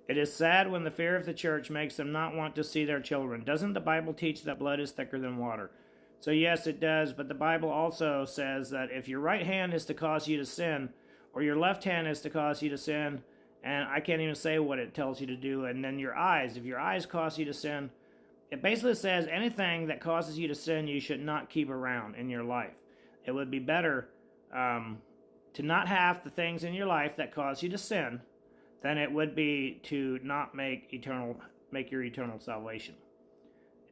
It is sad when the fear of the church makes them not want to see their children. Doesn't the Bible teach that blood is thicker than water? So yes, it does, but the Bible also says that if your right hand is to cause you to sin, or your left hand is to cause you to sin, and I can't even say what it tells you to do, and then your eyes, if your eyes cause you to sin, it basically says anything that causes you to sin, you should not keep around in your life. It would be better to not have the things in your life that cause you to sin than it would be to not make your eternal salvation.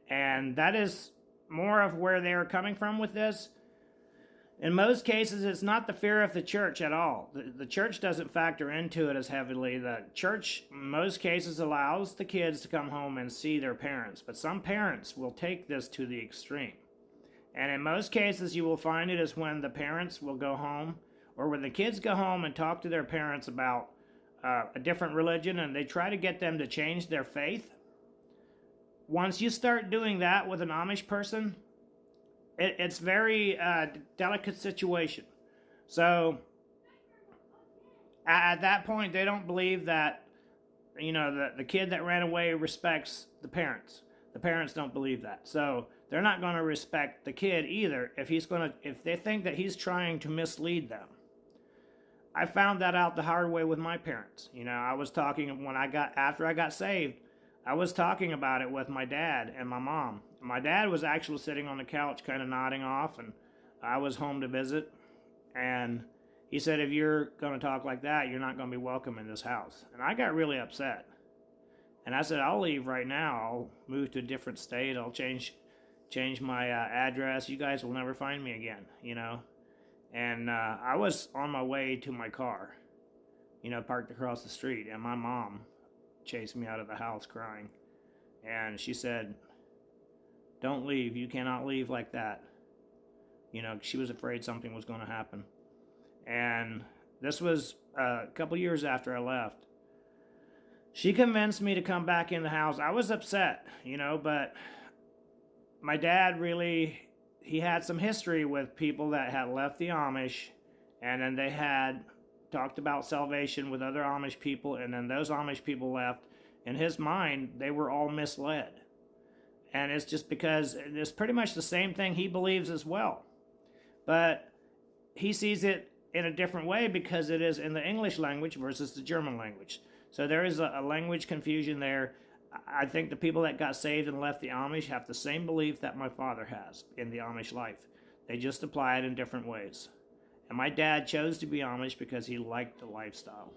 And that is more of where they are coming from with this. In most cases, it's not the fear of the church at all. The church doesn't factor into it as heavily. The church, in most cases, allows the kids to come home and see their parents. But some parents will take this to the extreme. And in most cases, you will find it is when the parents will go home, or when the kids go home and talk to their parents about a different religion, and they try to get them to change their faith. Once you start doing that with an Amish person, it's very delicate situation. So at that point, they don't believe that, the kid that ran away respects the parents. The parents don't believe that. So they're not going to respect the kid either if they think that he's trying to mislead them. I found that out the hard way with my parents. I was talking after I got saved, I was talking about it with my dad and my mom. My dad was actually sitting on the couch kind of nodding off, and I was home to visit. And he said, if you're going to talk like that, you're not going to be welcome in this house. And I got really upset. And I said, I'll leave right now. I'll move to a different state. I'll change my address. You guys will never find me again, And I was on my way to my car, parked across the street, and my mom chased me out of the house crying. And she said, don't leave. You cannot leave like that. She was afraid something was going to happen. And this was a couple years after I left. She convinced me to come back in the house. I was upset, but my dad really, he had some history with people that had left the Amish, and then they had talked about salvation with other Amish people, and then those Amish people left. In his mind, they were all misled. And it's just because it's pretty much the same thing he believes as well. But he sees it in a different way because it is in the English language versus the German language. So there is a language confusion there. I think the people that got saved and left the Amish have the same belief that my father has in the Amish life. They just apply it in different ways. And my dad chose to be Amish because he liked the lifestyle.